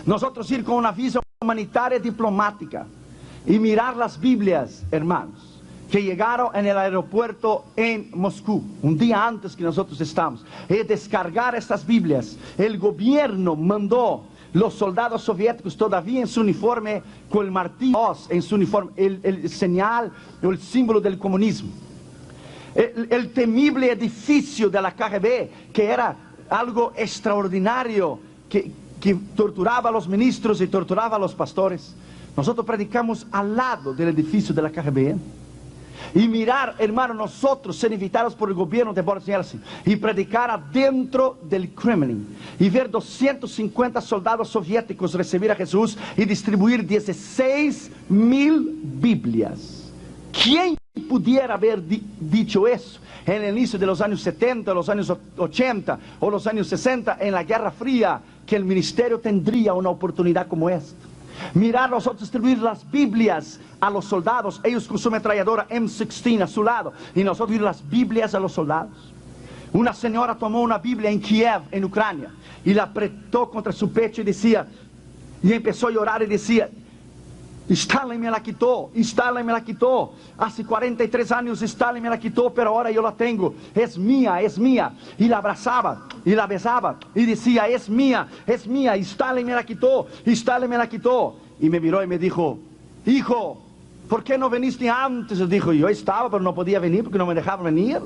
Nosotros ir con una visa humanitaria diplomática y mirar las Biblias, hermanos, que llegaron en el aeropuerto en Moscú, un día antes que nosotros estamos, y descargar estas Biblias. El gobierno mandó los soldados soviéticos todavía en su uniforme, con el martillo en su uniforme, el señal o el símbolo del comunismo. El temible edificio de la KGB, que era algo extraordinario, que torturaba a los ministros y torturaba a los pastores. Nosotros predicamos al lado del edificio de la KGB. Y mirar, hermano, nosotros ser invitados por el gobierno de Boris Yeltsin y predicar adentro del Kremlin y ver 250 soldados soviéticos recibir a Jesús y distribuir 16,000 Biblias. ¿Quién pudiera haber dicho eso en el inicio de los años 70, los años 80 o los años 60, en la Guerra Fría, que el ministerio tendría una oportunidad como esta? Mirar nosotros distribuir las Biblias a los soldados, ellos con su ametralladora M16 a su lado, y nosotros distribuir las Biblias a los soldados. Una señora tomó una Biblia en Kiev, en Ucrania, y la apretó contra su pecho y decía, y empezó a llorar y decía, Stalin me la quitó, Stalin me la quitó, hace 43 años Stalin me la quitó, pero ahora yo la tengo, es mía, y la abrazaba, y la besaba, y decía, es mía, Stalin me la quitó, Stalin me la quitó, y me miró y me dijo, hijo, ¿por qué no viniste antes? Y dijo, yo estaba, pero no podía venir porque no me dejaban venir,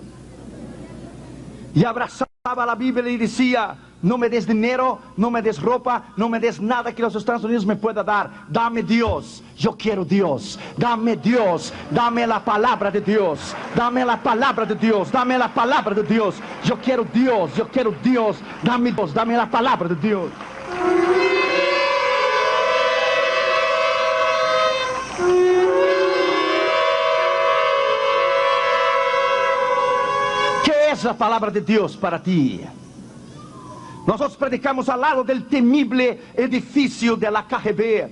y abrazaba la Biblia y decía, no me des dinero, no me des ropa, no me des nada que los Estados Unidos me pueda dar. Dame Dios, yo quiero Dios. Dame Dios, dame la palabra de Dios. Dame la palabra de Dios, dame la palabra de Dios. Yo quiero Dios, dame Dios, dame la palabra de Dios. ¿Qué es la palabra de Dios para ti? Nosotros predicamos al lado del temible edificio de la KGB.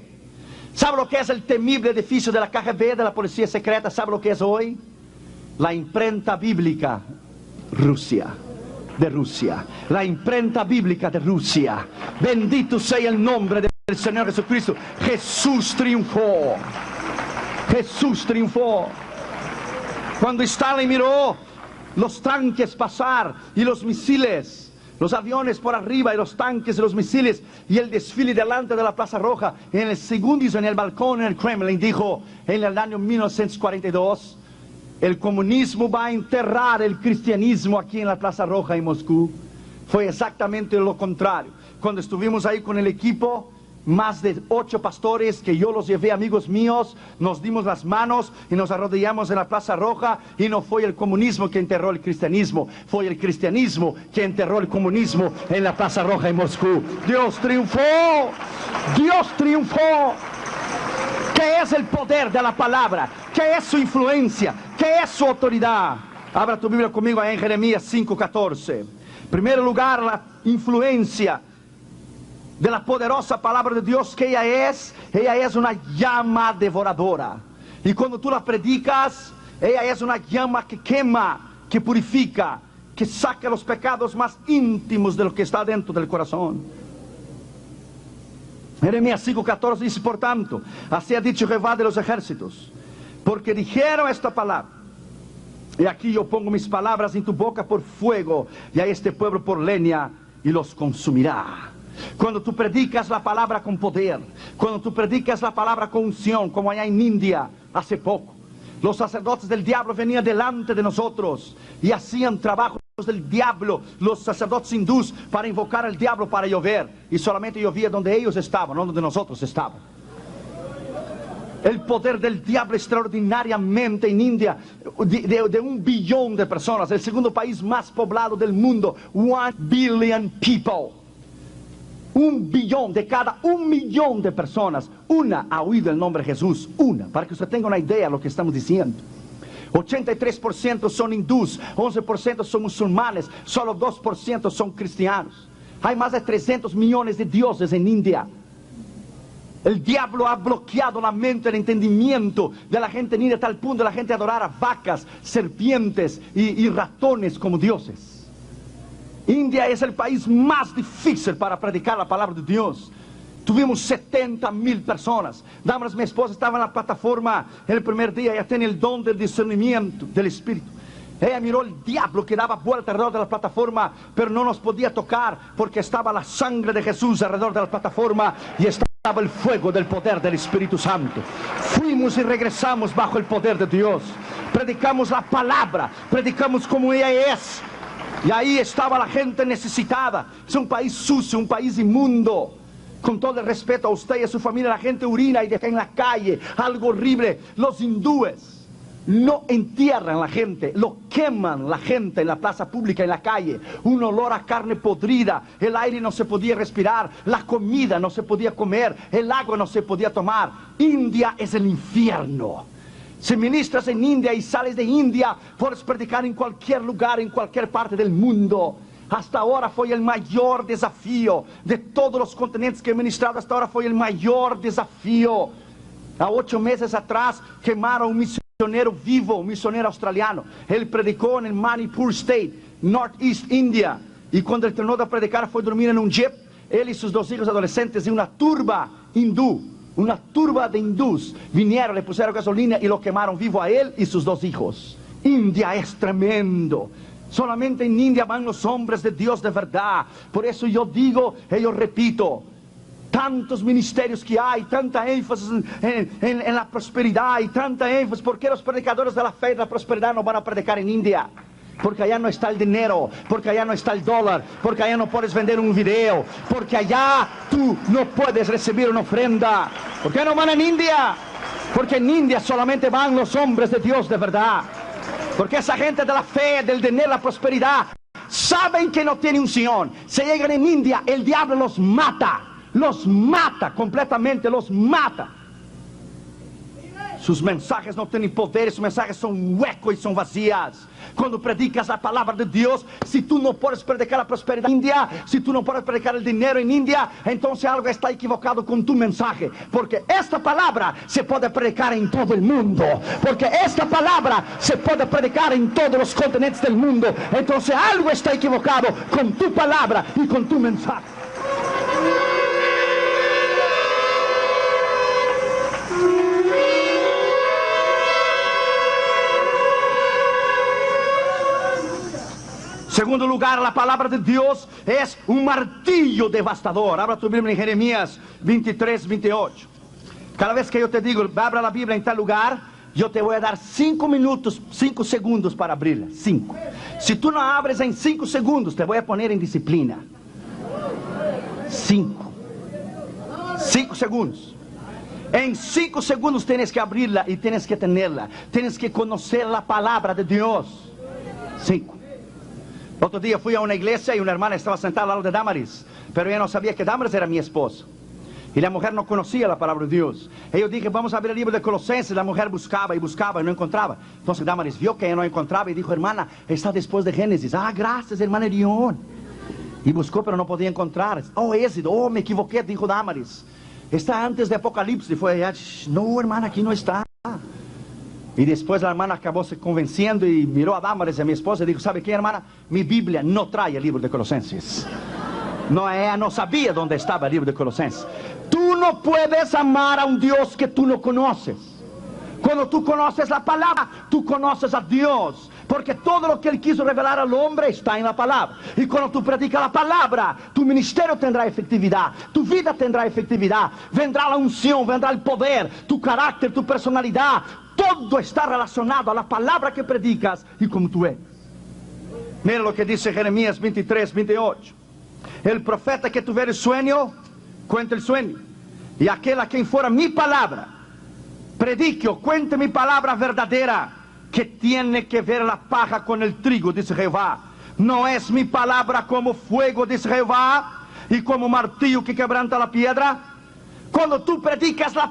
¿Sabe lo que es el temible edificio de la KGB, de la policía secreta? ¿Sabe lo que es hoy? La imprenta bíblica de Rusia. La imprenta bíblica de Rusia. Bendito sea el nombre del Señor Jesucristo. Jesús triunfó. Jesús triunfó. Cuando Stalin miró los tanques pasar y los misiles, los aviones por arriba y los tanques y los misiles y el desfile delante de la Plaza Roja, en el segundo piso, en el balcón, en el Kremlin, dijo en el año 1942, el comunismo va a enterrar el cristianismo aquí en la Plaza Roja en Moscú. Fue exactamente lo contrario. Cuando estuvimos ahí con el equipo, más de 8 pastores que yo los llevé, amigos míos, nos dimos las manos y nos arrodillamos en la Plaza Roja, y no fue el comunismo que enterró el cristianismo, fue el cristianismo que enterró el comunismo en la Plaza Roja en Moscú. Dios triunfó, Dios triunfó. ¿Qué es el poder de la palabra? ¿Qué es su influencia? ¿Qué es su autoridad? Abra tu Biblia conmigo en Jeremías 5:14. En primer lugar, la influencia de la poderosa palabra de Dios, que ella es una llama devoradora. Y cuando tú la predicas, ella es una llama que quema, que purifica, que saca los pecados más íntimos de lo que está dentro del corazón. Jeremías 5:14 dice, por tanto, así ha dicho Jehová de los ejércitos, porque dijeron esta palabra, y aquí yo pongo mis palabras en tu boca por fuego, y a este pueblo por leña, y los consumirá. Cuando tú predicas la palabra con poder, cuando tú predicas la palabra con unción, como allá en India hace poco, los sacerdotes del diablo venían delante de nosotros y hacían trabajos del diablo, los sacerdotes hindús, para invocar al diablo para llover, y solamente llovía donde ellos estaban, no donde nosotros estábamos. El poder del diablo extraordinariamente en India, de 1 billón de personas, el segundo país más poblado del mundo, 1 billion people. 1 billón, de cada 1 millón de personas, una ha oído el nombre de Jesús, una, para que usted tenga una idea de lo que estamos diciendo. 83% son hindús, 11% son musulmanes, solo 2% son cristianos. Hay más de 300 millones de dioses en India. El diablo ha bloqueado la mente, el entendimiento de la gente en India, a tal punto de la gente adorar a vacas, serpientes y ratones como dioses. India es el país más difícil para predicar la palabra de Dios. Tuvimos 70,000 personas. Damaris, mi esposa, estaba en la plataforma el primer día. Ella tiene el don del discernimiento del Espíritu. Ella miró el diablo que daba vuelta alrededor de la plataforma, pero no nos podía tocar porque estaba la sangre de Jesús alrededor de la plataforma y estaba el fuego del poder del Espíritu Santo. Fuimos y regresamos bajo el poder de Dios. Predicamos la palabra, predicamos como ella es. Y ahí estaba la gente necesitada. Es un país sucio, un país inmundo. Con todo el respeto a usted y a su familia, la gente orina y deja en la calle, algo horrible. Los hindúes no entierran la gente, lo queman la gente en la plaza pública, en la calle. Un olor a carne podrida, el aire no se podía respirar, la comida no se podía comer, el agua no se podía tomar. India es el infierno. Si ministras en India y sales de India, puedes predicar en cualquier lugar, en cualquier parte del mundo. Hasta ahora fue el mayor desafío de todos los continentes que he ministrado. Hasta ahora fue el mayor desafío. A 8 meses atrás quemaron un misionero vivo, un misionero australiano. Él predicó en el Manipur State, Northeast India. Y cuando él terminó de predicar fue dormir en un jeep. Él y sus 2 hijos adolescentes y una turba hindú. Una turba de hindús vinieron, le pusieron gasolina y lo quemaron vivo a él y sus 2 hijos. India es tremendo. Solamente en India van los hombres de Dios de verdad. Por eso yo digo y yo repito, tantos ministerios que hay, tanta énfasis en la prosperidad y tanta énfasis. ¿Por qué los predicadores de la fe y de la prosperidad no van a predicar en India? Porque allá no está el dinero, porque allá no está el dólar, porque allá no puedes vender un video, porque allá tú no puedes recibir una ofrenda. ¿Por qué no van en India? Porque en India solamente van los hombres de Dios de verdad. Porque esa gente de la fe, del dinero, la prosperidad, saben que no tienen unción. Se llegan en India, el diablo los mata completamente, los mata. Sus mensajes no tienen poder, sus mensajes son huecos y son vacías. Cuando predicas la palabra de Dios, si tú no puedes predicar la prosperidad en India, si tú no puedes predicar el dinero en India, entonces algo está equivocado con tu mensaje. Porque esta palabra se puede predicar en todo el mundo. Porque esta palabra se puede predicar en todos los continentes del mundo. Entonces algo está equivocado con tu palabra y con tu mensaje. Segundo lugar, la palabra de Dios es un martillo devastador. Abra tu Biblia en Jeremías 23, 28. Cada vez que yo te digo, abra la Biblia en tal lugar, yo te voy a dar 5 minutos, 5 segundos para abrirla. 5. Si tú no abres en 5 segundos, te voy a poner en disciplina. 5 segundos. En 5 segundos tienes que abrirla y tienes que tenerla. Tienes que conocer la palabra de Dios. 5. Otro día fui a una iglesia y una hermana estaba sentada al lado de Damaris, pero ella no sabía que Damaris era mi esposo. Y la mujer no conocía la palabra de Dios. Y yo dije, vamos a ver el libro de Colosenses. La mujer buscaba y buscaba y no encontraba. Entonces Damaris vio que ella no encontraba y dijo, hermana, está después de Génesis. Ah, gracias, hermana Erión. Y buscó, pero no podía encontrar. Oh, Éxodo, oh, me equivoqué, dijo Damaris. Está antes de Apocalipsis. Y fue allá, no, hermana, aquí no está. Y después la hermana acabó se convenciendo y miró a Damaris, a mi esposa, y dijo, ¿sabe qué, hermana? Mi Biblia no trae el libro de Colosenses. No, ella no sabía dónde estaba el libro de Colosenses. Tú no puedes amar a un Dios que tú no conoces. Cuando tú conoces la palabra, tú conoces a Dios. Porque todo lo que Él quiso revelar al hombre está en la palabra. Y cuando tú predicas la palabra, tu ministerio tendrá efectividad, tu vida tendrá efectividad, vendrá la unción, vendrá el poder, tu carácter, tu personalidad. Todo está relacionado a la palabra que predicas y como tú eres. Mira lo que dice Jeremías 23, 28. El profeta que tuviera sueño, cuenta el sueño. Y aquel a quien fuera mi palabra, predique o cuente mi palabra verdadera, que tiene que ver la paja con el trigo, dice Jehová. No es mi palabra como fuego, dice Jehová, y como martillo que quebranta la piedra. Cuando tú predicas la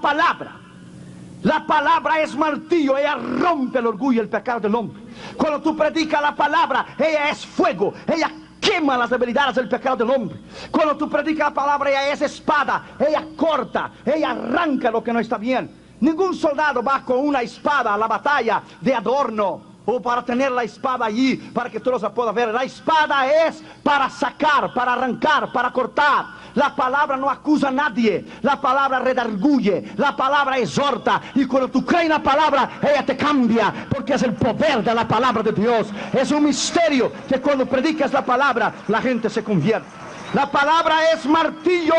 palabra es martillo, ella rompe el orgullo y el pecado del hombre. Cuando tú predicas la palabra, ella es fuego, ella quema las debilidades del pecado del hombre. Cuando tú predicas la palabra, ella es espada, ella corta, ella arranca lo que no está bien. Ningún soldado va con una espada a la batalla de adorno o para tener la espada allí para que todos la puedan ver. La espada es para sacar, para arrancar, para cortar. La palabra no acusa a nadie. La palabra redarguye. La palabra exhorta. Y cuando tú crees en la palabra, ella te cambia. Porque es el poder de la palabra de Dios. Es un misterio que cuando predicas la palabra, la gente se convierte. La palabra es martillo.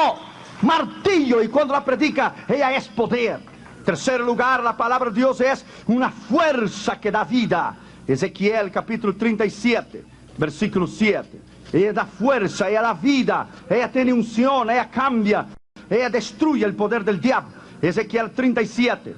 Martillo. Y cuando la predica, ella es poder. Tercer lugar, la palabra de Dios es una fuerza que da vida. Ezequiel capítulo 37, versículo 7. Ella da fuerza, ella da vida, ella tiene unción, ella cambia, ella destruye el poder del diablo. Ezequiel 37,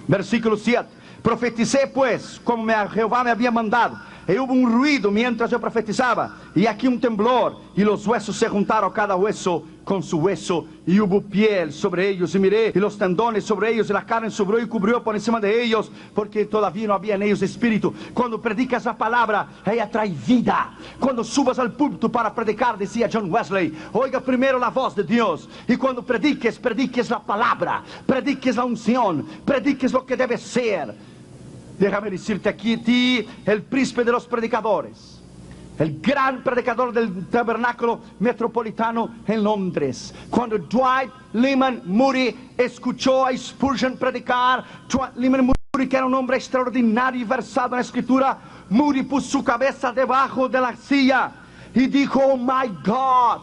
versículo 7. Profeticé pues, como Jehová me había mandado. Y hubo un ruido mientras yo profetizaba, y aquí un temblor, y los huesos se juntaron cada hueso con su hueso, y hubo piel sobre ellos, y miré, y los tendones sobre ellos, y la carne sobre ellos, y cubrió por encima de ellos, porque todavía no había en ellos espíritu. Cuando predicas la palabra, ella trae vida. Cuando subas al púlpito para predicar, decía John Wesley, oiga primero la voz de Dios, y cuando prediques, prediques la palabra, prediques la unción, prediques lo que debe ser. Déjame decirte aquí, ti, el príncipe de los predicadores, el gran predicador del tabernáculo metropolitano en Londres. Cuando Dwight Lyman Moody escuchó a Spurgeon predicar, Dwight Lyman Moody, que era un hombre extraordinario y versado en la escritura, Moody puso su cabeza debajo de la silla y dijo, oh my God,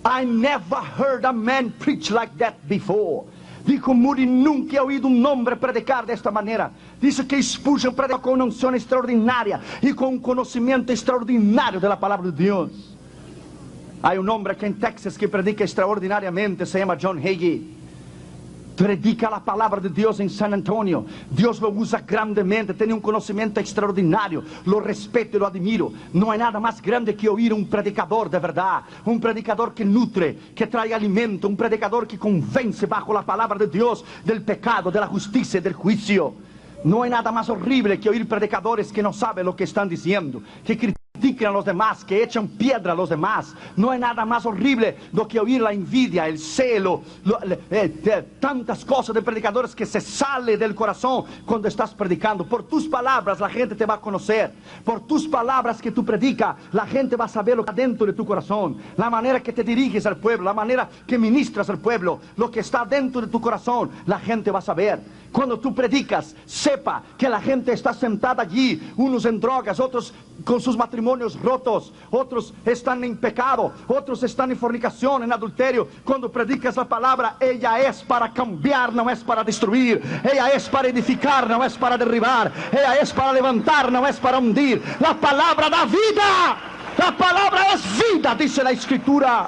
I never heard a man preach like that before. Dijo Moody, nunca he oído un hombre predicar de esta manera. Dice que Spurgeon predicó con una unción extraordinaria y con un conocimiento extraordinario de la palabra de Dios. Hay un hombre aquí en Texas que predica extraordinariamente, se llama John Hagee. Predica la palabra de Dios en San Antonio. Dios lo usa grandemente, tiene un conocimiento extraordinario. Lo respeto y lo admiro. No hay nada más grande que oír un predicador de verdad. Un predicador que nutre, que trae alimento. Un predicador que convence bajo la palabra de Dios del pecado, de la justicia y del juicio. No hay nada más horrible que oír predicadores que no saben lo que están diciendo, que critican a los demás, que echan piedra a los demás. No hay nada más horrible do que oír la envidia, el celo, tantas cosas de predicadores que se sale del corazón cuando estás predicando. Por tus palabras la gente te va a conocer. Por tus palabras que tú predicas, la gente va a saber lo que está dentro de tu corazón. La manera que te diriges al pueblo, la manera que ministras al pueblo, lo que está dentro de tu corazón, la gente va a saber. Cuando tú predicas, sepa que la gente está sentada allí, unos en drogas, otros con sus matrimonios rotos, otros están en pecado, otros están en fornicación, en adulterio. Cuando predicas la palabra, ella es para cambiar, no es para destruir. Ella es para edificar, no es para derribar. Ella es para levantar, no es para hundir. La palabra da vida. La palabra es vida, dice la Escritura.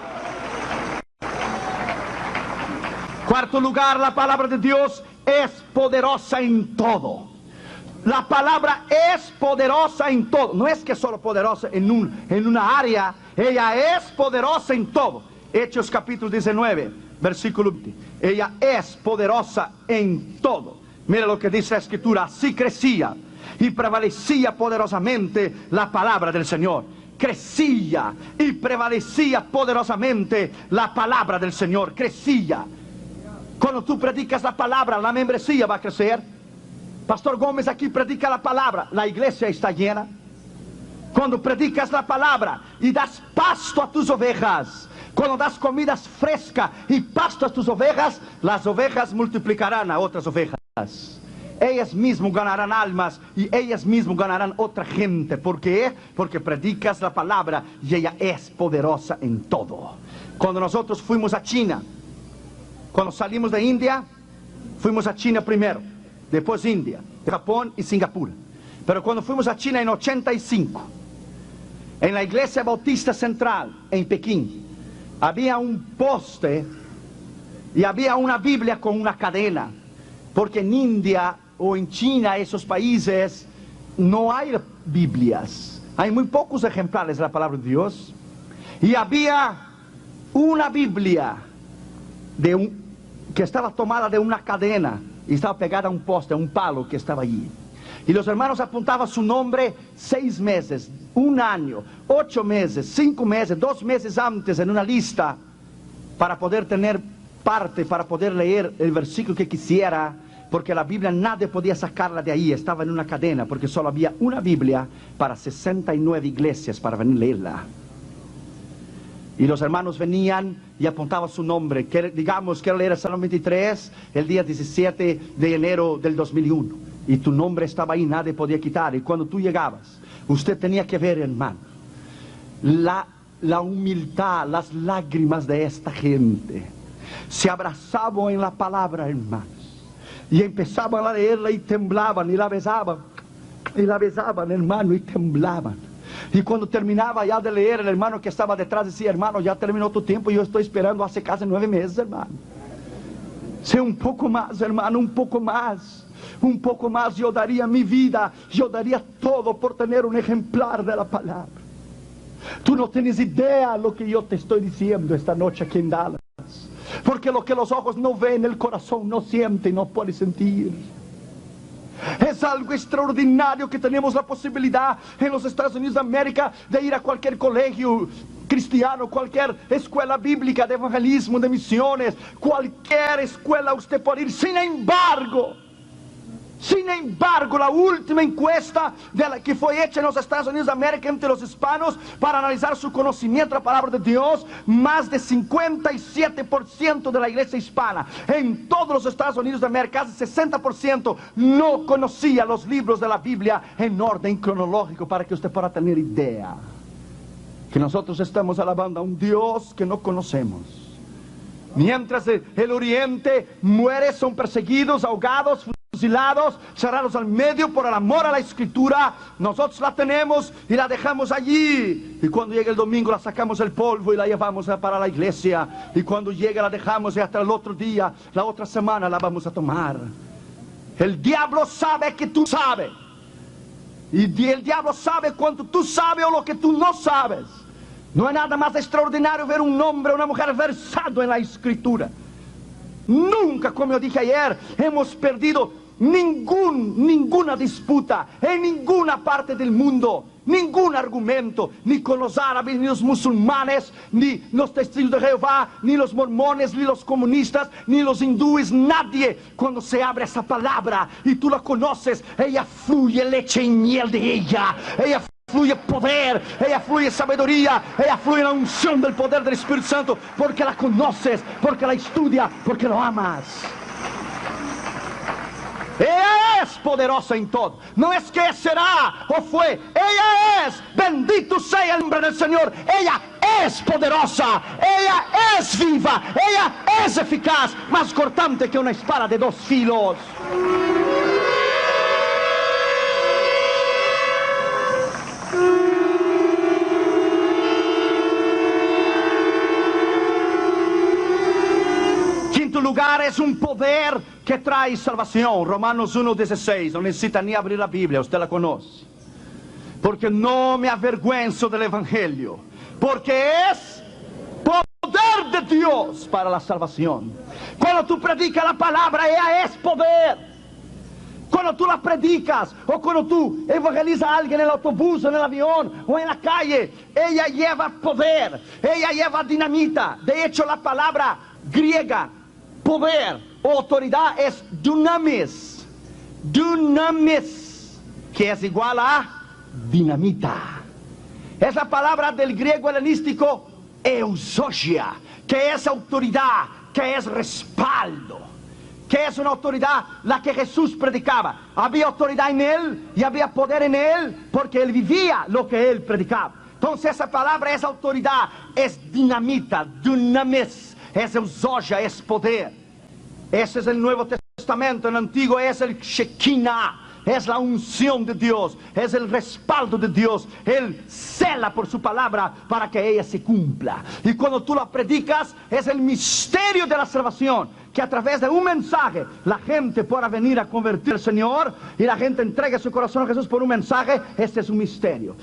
Cuarto lugar, la palabra de Dios es poderosa en todo. La palabra es poderosa en todo. No es que solo poderosa en una área. Ella es poderosa en todo. Hechos capítulo 19, versículo 20. Ella es poderosa en todo. Mira lo que dice la Escritura. Así crecía y prevalecía poderosamente la palabra del Señor. Crecía y prevalecía poderosamente la palabra del Señor. Crecía. Cuando tú predicas la palabra, la membresía va a crecer. Pastor Gómez aquí predica la palabra, la iglesia está llena. Cuando predicas la palabra y das pasto a tus ovejas, cuando das comidas frescas y pasto a tus ovejas, las ovejas multiplicarán a otras ovejas. Ellas mismas ganarán almas y ellas mismas ganarán otra gente. ¿Por qué? Porque predicas la palabra y ella es poderosa en todo. Cuando nosotros fuimos a China, cuando salimos de India, fuimos a China primero, después India, Japón y Singapur. Pero cuando fuimos a China en 85, en la iglesia bautista central en Pekín, había un poste y había una Biblia con una cadena. Porque en India o en China, esos países, no hay Biblias. Hay muy pocos ejemplares de la palabra de Dios. Y había una Biblia que estaba tomada de una cadena y estaba pegada a un poste, a un palo que estaba allí. Y los hermanos apuntaban su nombre 6 meses, 1 año, 8 meses, 5 meses, 2 meses antes en una lista para poder tener parte, para poder leer el versículo que quisiera, porque la Biblia nadie podía sacarla de ahí, estaba en una cadena, porque solo había una Biblia para 69 iglesias para venir a leerla. Y los hermanos venían y apuntaban su nombre, que digamos que él era Salmo 23, el día 17 de enero del 2001. Y tu nombre estaba ahí, nadie podía quitar. Y cuando tú llegabas, usted tenía que ver, hermano, la humildad, las lágrimas de esta gente. Se abrazaban en la palabra, hermanos. Y empezaban a leerla y temblaban y la besaban. Y la besaban, hermano, y temblaban. Y cuando terminaba ya de leer, el hermano que estaba detrás decía: hermano, ya terminó tu tiempo, yo estoy esperando hace casi 9 meses, hermano. Sé un poco más, hermano, un poco más. Un poco más, yo daría mi vida, yo daría todo por tener un ejemplar de la palabra. Tú no tienes idea lo que yo te estoy diciendo esta noche aquí en Dallas. Porque lo que los ojos no ven, el corazón no siente y no puede sentir. Es algo extraordinario que tenemos la posibilidad en los Estados Unidos de América de ir a cualquier colegio cristiano, cualquier escuela bíblica de evangelismo, de misiones, cualquier escuela usted puede ir. Sin embargo, la última encuesta que fue hecha en los Estados Unidos de América entre los hispanos para analizar su conocimiento de la palabra de Dios, más de 57% de la iglesia hispana en todos los Estados Unidos de América, casi 60%, no conocía los libros de la Biblia en orden cronológico, para que usted pueda tener idea que nosotros estamos alabando a un Dios que no conocemos. Mientras el oriente muere, son perseguidos, ahogados, fusilados, cerrados al medio por el amor a la escritura. Nosotros la tenemos y la dejamos allí, y cuando llega el domingo la sacamos el polvo y la llevamos para la iglesia, y cuando llega la dejamos y hasta el otro día, la otra semana la vamos a tomar. El diablo sabe que tú sabes, y el diablo sabe cuánto tú sabes o lo que tú no sabes. No hay nada más extraordinario ver un hombre o una mujer versado en la escritura. Nunca, como yo dije ayer, hemos perdido ninguna disputa en ninguna parte del mundo, ningún argumento, ni con los árabes, ni los musulmanes, ni los testigos de Jehová, ni los mormones, ni los comunistas, ni los hindúes. Nadie. Cuando se abre esa palabra y tú la conoces, ella fluye leche y miel de ella. Ella fluye poder, ella fluye sabiduría, ella fluye la unción del poder del Espíritu Santo, porque la conoces, porque la estudias, porque lo amas. Ella es poderosa en todo. No es que será o fue, ella es. Bendito sea el nombre del Señor. Ella es poderosa, ella es viva, ella es eficaz, más cortante que una espada de 2 filos. Quinto lugar, es un poder que trae salvación. Romanos 1:16, no necesita ni abrir la Biblia, usted la conoce. Porque no me avergüenzo del Evangelio, porque es poder de Dios para la salvación. Cuando tú predicas la palabra, ella es poder. Cuando tú la predicas, o cuando tú evangelizas a alguien en el autobús, en el avión, o en la calle, ella lleva poder, ella lleva dinamita. De hecho, la palabra griega poder o autoridad es dunamis, que es igual a dinamita. Es la palabra del griego helenístico eusogia, que es autoridad, que es respaldo, que es una autoridad la que Jesús predicaba. Había autoridad en él y había poder en él, porque él vivía lo que él predicaba. Entonces esa palabra es autoridad, es dinamita, dunamis, es eusogia, es poder. Ese es el Nuevo Testamento. En el Antiguo es el Shekinah, es la unción de Dios, es el respaldo de Dios. Él cela por su palabra para que ella se cumpla. Y cuando tú la predicas, es el misterio de la salvación, que a través de un mensaje la gente pueda venir a convertir al Señor, y la gente entregue su corazón a Jesús por un mensaje. Este es un misterio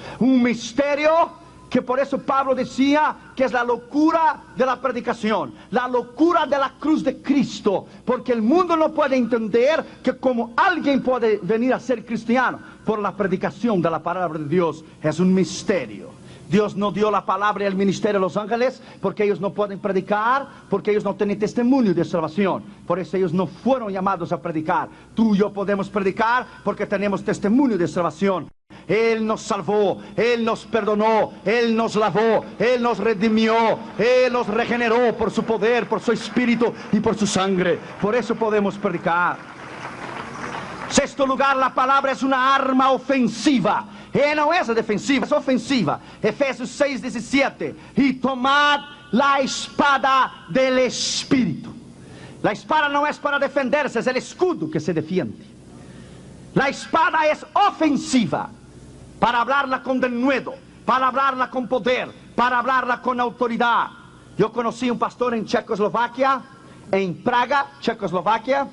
que por eso Pablo decía que es la locura de la predicación, la locura de la cruz de Cristo, porque el mundo no puede entender que como alguien puede venir a ser cristiano por la predicación de la palabra de Dios. Es un misterio. Dios no dio la palabra y el ministerio a los ángeles porque ellos no pueden predicar, porque ellos no tienen testimonio de salvación. Por eso ellos no fueron llamados a predicar. Tú y yo podemos predicar porque tenemos testimonio de salvación. Él nos salvó, Él nos perdonó, Él nos lavó, Él nos redimió, Él nos regeneró por su poder, por su espíritu y por su sangre. Por eso podemos predicar. Sexto lugar, la palabra es una arma ofensiva. No es defensiva, es ofensiva. Efesios 6:17. Y tomad la espada del Espíritu. La espada no es para defenderse, es el escudo que se defiende. La espada es ofensiva, para hablarla con denuedo, para hablarla con poder, para hablarla con autoridad. Yo conocí un pastor en Checoslovaquia, en Praga, Checoslovaquia.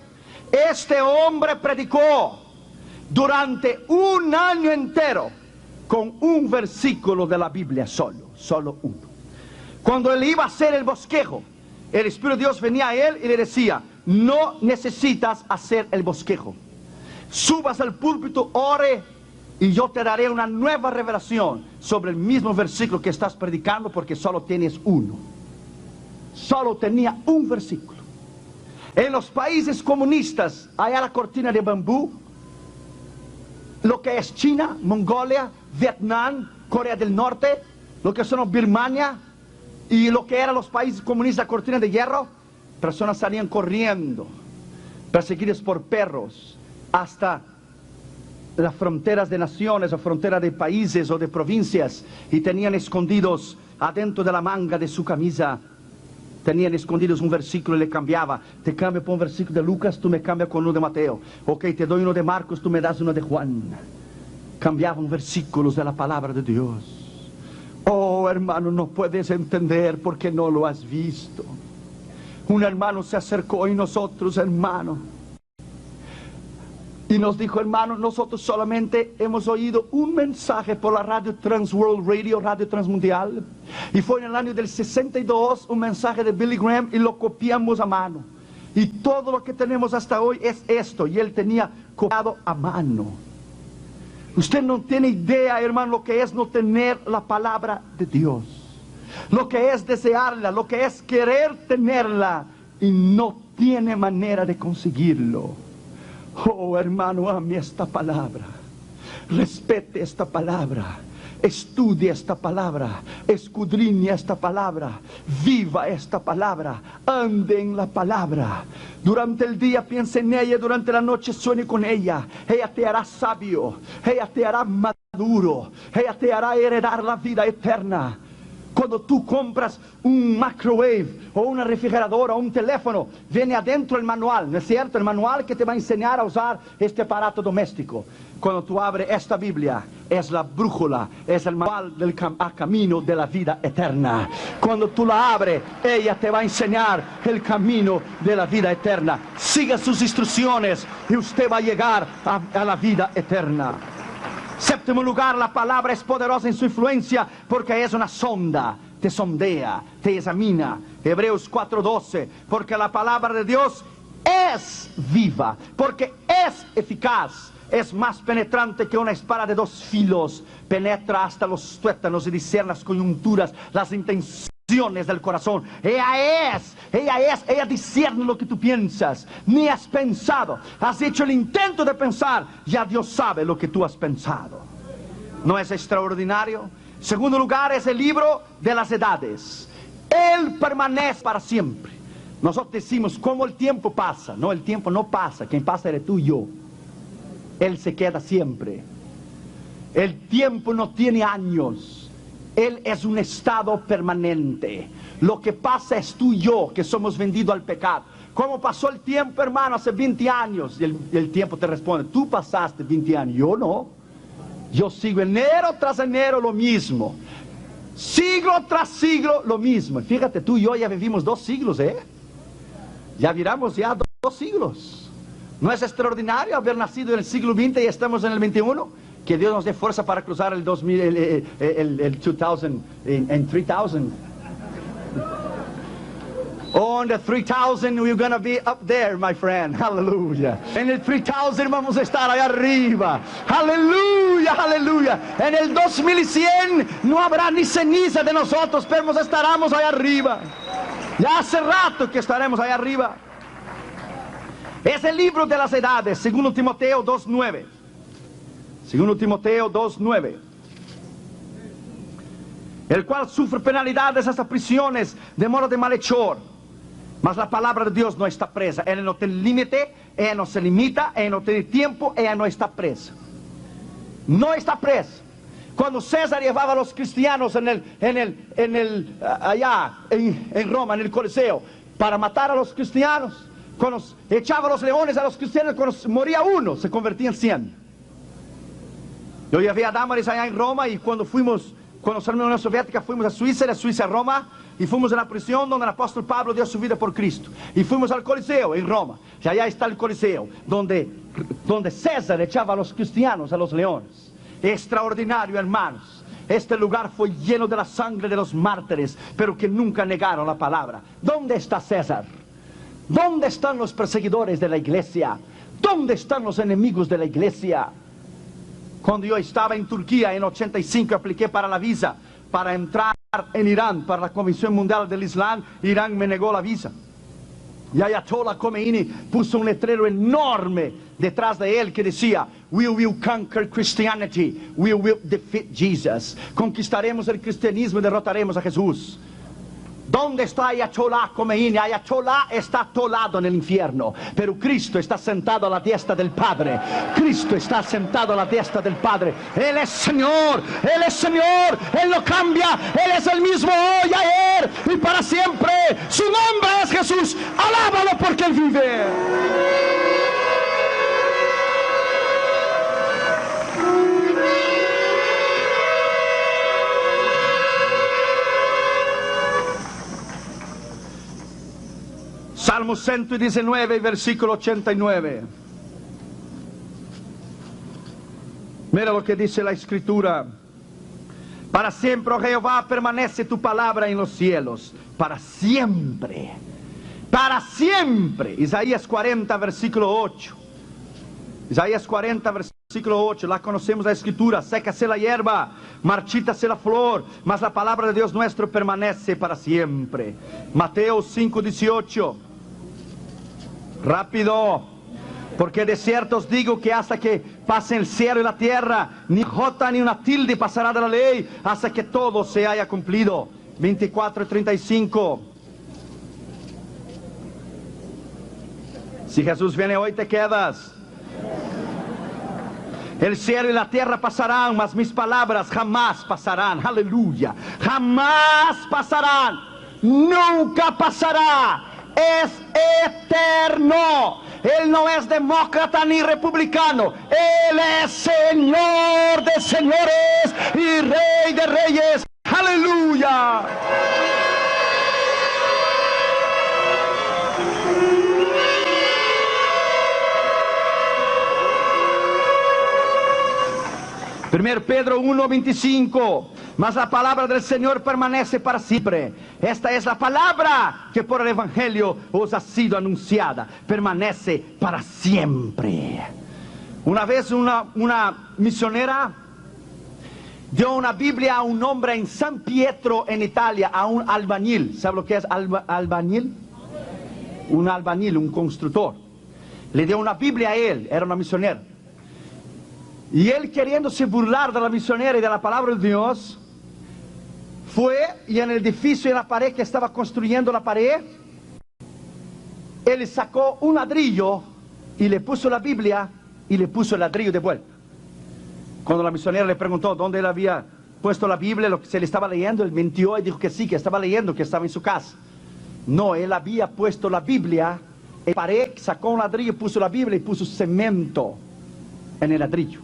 Este hombre predicó durante un año entero con un versículo de la Biblia solo uno. Cuando él iba a hacer el bosquejo, el Espíritu de Dios venía a él y le decía: no necesitas hacer el bosquejo. Subas al púlpito, ore, y yo te daré una nueva revelación sobre el mismo versículo que estás predicando, porque solo tienes uno. Solo tenía un versículo. En los países comunistas, allá la cortina de bambú, lo que es China, Mongolia, Vietnam, Corea del Norte, lo que son Birmania, y lo que eran los países comunistas, la cortina de hierro, personas salían corriendo, perseguidas por perros, hasta las fronteras de naciones, o fronteras de países o de provincias, y tenían escondidos adentro de la manga de su camisa, tenían escondidos un versículo y le cambiaba. Te cambio por un versículo de Lucas, tú me cambias con uno de Mateo. Ok, te doy uno de Marcos, tú me das uno de Juan. Cambiaban versículos de la palabra de Dios. Oh, hermano, no puedes entender porque no lo has visto. Un hermano se acercó y nosotros, hermano, y nos dijo: hermano, nosotros solamente hemos oído un mensaje por la radio Transworld Radio, radio transmundial, y fue en el año del 62 un mensaje de Billy Graham, y lo copiamos a mano, y todo lo que tenemos hasta hoy es esto, y él tenía copiado a mano. Usted no tiene idea, hermano, lo que es no tener la palabra de Dios, lo que es desearla, lo que es querer tenerla y no tiene manera de conseguirlo. Oh, hermano, ame esta palabra, respete esta palabra, estudie esta palabra, escudriñe esta palabra, viva esta palabra, ande en la palabra. Durante el día piense en ella, durante la noche sueñe con ella. Ella te hará sabio, ella te hará maduro, ella te hará heredar la vida eterna. Cuando tú compras un microwave o una refrigeradora o un teléfono, viene adentro el manual, ¿no es cierto? El manual que te va a enseñar a usar este aparato doméstico. Cuando tú abres esta Biblia, es la brújula, es el manual del camino de la vida eterna. Cuando tú la abres, ella te va a enseñar el camino de la vida eterna. Siga sus instrucciones y usted va a llegar a la vida eterna. Séptimo lugar, la palabra es poderosa en su influencia porque es una sonda, te sondea, te examina. Hebreos 4:12, porque la palabra de Dios es viva, porque es eficaz, es más penetrante que una espada de dos filos, penetra hasta los tuétanos y discierne las coyunturas, las intenciones del corazón. Ella discierne lo que tú piensas, ni has pensado, has hecho el intento de pensar, ya Dios sabe lo que tú has pensado. ¿No es extraordinario? Segundo lugar, es el libro de las edades. Él permanece para siempre. Nosotros decimos, ¿cómo el tiempo pasa? No, el tiempo no pasa, quien pasa eres tú y yo. Él se queda siempre. El tiempo no tiene años. Él es un estado permanente. Lo que pasa es tú y yo, que somos vendidos al pecado. ¿Cómo pasó el tiempo, hermano? Hace 20 años. Y el tiempo te responde: tú pasaste 20 años, yo no. Yo sigo enero tras enero lo mismo. Siglo tras siglo lo mismo. Fíjate, tú y yo ya vivimos 2 siglos, Ya viramos ya 2 siglos. ¿No es extraordinario haber nacido en el siglo XX y estamos en el 21? Que Dios nos dé fuerza para cruzar el 2000, el 2000, en 3000. On the 3000 we're gonna be up there, my friend. Hallelujah. En el 3000 vamos a estar allá arriba. Aleluya, aleluya. En el 2100 no habrá ni ceniza de nosotros, pero estaremos allá arriba. Ya hace rato que estaremos allá arriba. Es el libro de las edades, segundo Timoteo 2:9. Segundo Timoteo 2:9. El cual sufre penalidades hasta prisiones de modo de malhechor. Mas la palabra de Dios no está presa. Ella no tiene límite, ella no se limita, ella no tiene tiempo, ella no está presa. No está presa. Cuando César llevaba a los cristianos allá en Roma, en el Coliseo, para matar a los cristianos, cuando echaba los leones a los cristianos, cuando moría uno, se convertían 100. Yo llevé a Damaris allá en Roma, y cuando salimos de la Unión Soviética, fuimos a Suiza, de Suiza a Roma, y fuimos a la prisión donde el apóstol Pablo dio su vida por Cristo. Y fuimos al Coliseo en Roma, y allá está el Coliseo, donde César echaba a los cristianos a los leones. Extraordinario, hermanos. Este lugar fue lleno de la sangre de los mártires, pero que nunca negaron la palabra. ¿Dónde está César? ¿Dónde están los perseguidores de la iglesia? ¿Dónde están los enemigos de la iglesia? Cuando yo estaba en Turquía en 85, apliqué para la visa para entrar en Irán, para la Comisión Mundial del Islam. Irán me negó la visa. Y Ayatollah Khomeini puso un letrero enorme detrás de él que decía: "We will conquer Christianity, we will defeat Jesus." Conquistaremos el cristianismo y derrotaremos a Jesús. ¿Dónde está Ayatollah Khomeini? Ayatollah está atolado en el infierno, pero Cristo está sentado a la diestra del Padre. Cristo está sentado a la diestra del Padre. Él es Señor, Él es Señor, Él no cambia, Él es el mismo hoy, ayer y para siempre. Su nombre es Jesús. Alábalo porque Él vive. Salmo 119, versículo 89. Mira lo que dice la Escritura. Para siempre, oh Jehová, permanece tu palabra en los cielos. Para siempre. Para siempre. Isaías 40, versículo 8. Isaías 40, versículo 8. La conocemos la Escritura. Sécase la hierba, marchítase la flor, mas la palabra de Dios nuestro permanece para siempre. Mateo 5, 18. Rápido, porque de cierto os digo que hasta que pase el cielo y la tierra, ni jota ni una tilde pasará de la ley, hasta que todo se haya cumplido. 24 y 35. Si Jesús viene hoy, te quedas. El cielo y la tierra pasarán, mas mis palabras jamás pasarán. Aleluya. Jamás pasarán. Nunca pasará. Es eterno. Él no es demócrata ni republicano. Él es Señor de señores y Rey de reyes. Aleluya. Primero Pedro 1:25. Mas la palabra del Señor permanece para siempre. Esta es la palabra que por el Evangelio os ha sido anunciada. Permanece para siempre. Una vez una misionera dio una Biblia a un hombre en San Pietro, en Italia, a un albañil. ¿Sabe lo que es albañil? Un albañil, un constructor. Le dio una Biblia a él, era una misionera. Y él, queriéndose burlar de la misionera y de la palabra de Dios, fue y en el edificio, en la pared que estaba construyendo la pared, él sacó un ladrillo y le puso la Biblia y le puso el ladrillo de vuelta. Cuando la misionera le preguntó dónde él había puesto la Biblia, lo que se le estaba leyendo, él mintió y dijo que sí, que estaba leyendo, que estaba en su casa. No, él había puesto la Biblia en la pared, sacó un ladrillo, puso la Biblia y puso cemento en el ladrillo.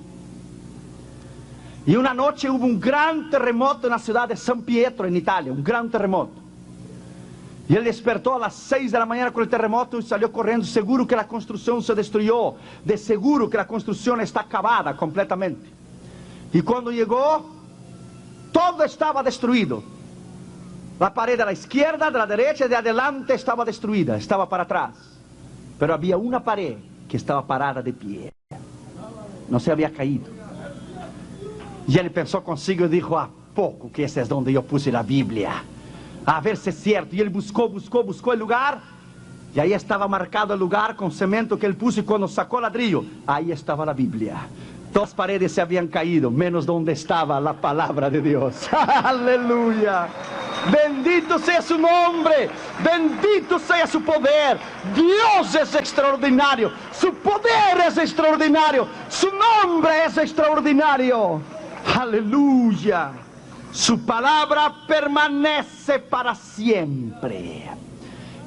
Y una noche hubo un gran terremoto en la ciudad de San Pietro, en Italia, un gran terremoto. Y él despertó a las 6 de la mañana con el terremoto y salió corriendo, seguro que la construcción se destruyó, de seguro que la construcción está acabada completamente. Y cuando llegó, todo estaba destruido. La pared de la izquierda, de la derecha y de adelante estaba destruida, estaba para atrás. Pero había una pared que estaba parada de pie, no se había caído. Y él pensó consigo y dijo: ¿a poco que ese es donde yo puse la Biblia? A ver si es cierto. Y él buscó el lugar. Y ahí estaba marcado el lugar con cemento que él puso. Y cuando sacó el ladrillo, ahí estaba la Biblia. Todas las paredes se habían caído, menos donde estaba la palabra de Dios. Aleluya. Bendito sea su nombre, bendito sea su poder. Dios es extraordinario, su poder es extraordinario, su nombre es extraordinario. Aleluya. Su palabra permanece para siempre.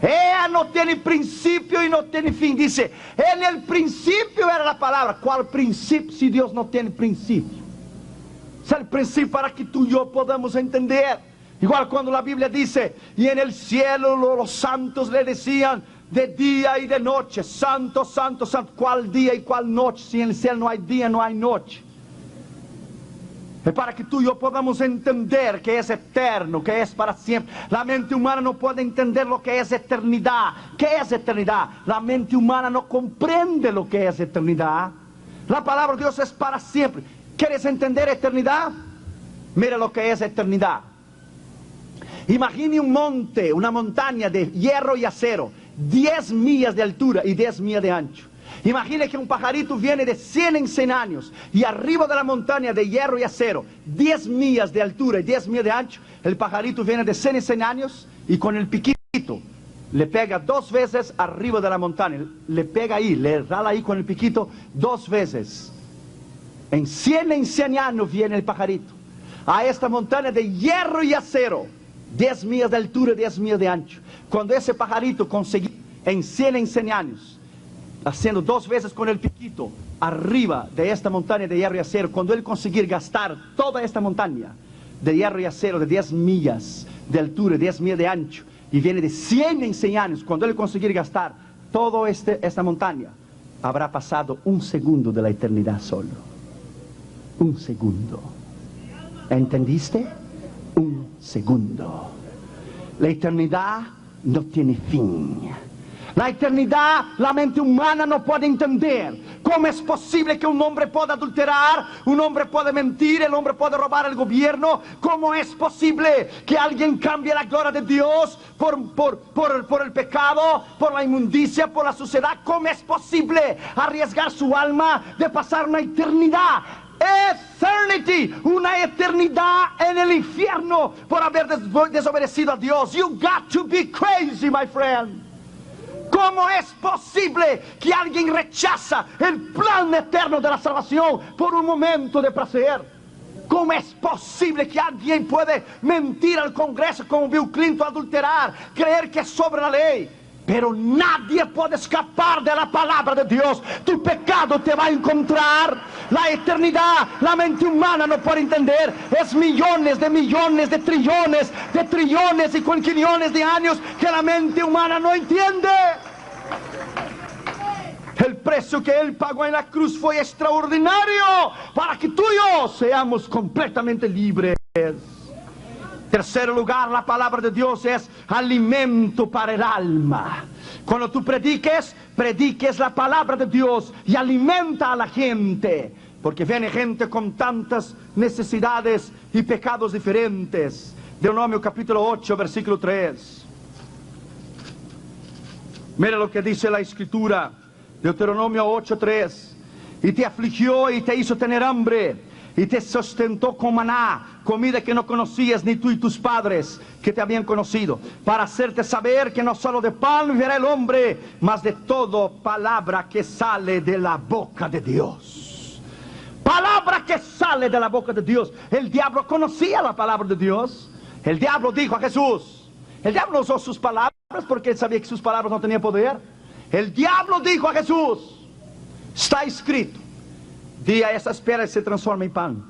Ella no tiene principio y no tiene fin. Dice, en el principio era la palabra. ¿Cuál principio si Dios no tiene principio? Es el principio para que tú y yo podamos entender. Igual cuando la Biblia dice, y en el cielo los santos le decían de día y de noche, santo, santo, santo. ¿Cuál día y cuál noche? Si en el cielo no hay día, no hay noche. Es para que tú y yo podamos entender que es eterno, que es para siempre. La mente humana no puede entender lo que es eternidad. ¿Qué es eternidad? La mente humana no comprende lo que es eternidad. La palabra de Dios es para siempre. ¿Quieres entender eternidad? Mira lo que es eternidad. Imagine un monte, una montaña de hierro y acero, 10 millas de altura y 10 millas de ancho. Imagina que un pajarito viene de 100 en 100 años y arriba de la montaña de hierro y acero, 10 millas de altura y 10 millas de ancho. El pajarito viene de 100 en 100 años y con el piquito le pega 2 veces arriba de la montaña. Le pega ahí, le rala ahí con el piquito 2 veces. En 100 años viene el pajarito a esta montaña de hierro y acero, 10 millas de altura y 10 millas de ancho. Cuando ese pajarito consiguió en 100 años, haciendo 2 veces con el piquito arriba de esta montaña de hierro y acero, cuando él conseguir gastar toda esta montaña de hierro y acero de 10 millas de altura, 10 millas de ancho, y viene de 100 en 100 años, cuando él conseguir gastar toda esta montaña, habrá pasado 1 segundo de la eternidad solo. 1 segundo. ¿Entendiste? 1 segundo. La eternidad no tiene fin. La eternidad, la mente humana no puede entender. ¿Cómo es posible que un hombre pueda adulterar? Un hombre puede mentir, el hombre puede robar el gobierno. ¿Cómo es posible que alguien cambie la gloria de Dios por el pecado, por la inmundicia, por la suciedad? ¿Cómo es posible arriesgar su alma de pasar una eternidad? Eternity, una eternidad en el infierno por haber desobedecido a Dios. You got to be crazy, my friend. ¿Cómo es posible que alguien rechaza el plan eterno de la salvación por un momento de placer? ¿Cómo es posible que alguien puede mentir al Congreso como Bill Clinton, adulterar, creer que es sobre la ley? Pero nadie puede escapar de la palabra de Dios. Tu pecado te va a encontrar. La eternidad, la mente humana no puede entender. Es millones, de trillones y quinquillones de años que la mente humana no entiende. El precio que Él pagó en la cruz fue extraordinario para que tú y yo seamos completamente libres. Tercer lugar, la palabra de Dios es alimento para el alma. Cuando tú prediques la palabra de Dios y alimenta a la gente. Porque viene gente con tantas necesidades y pecados diferentes. Deuteronomio capítulo 8, versículo 3. Mira lo que dice la Escritura. Deuteronomio 8, 3. Y te afligió y te hizo tener hambre. Y te sustentó con maná, comida que no conocías ni tú y tus padres que te habían conocido, para hacerte saber que no solo de pan vivirá el hombre, mas de toda palabra que sale de la boca de Dios. Palabra que sale de la boca de Dios. El diablo conocía la palabra de Dios. El diablo dijo a Jesús. El diablo usó sus palabras porque él sabía que sus palabras no tenían poder. El diablo dijo a Jesús, está escrito, di a esas piedras se transforma en pan.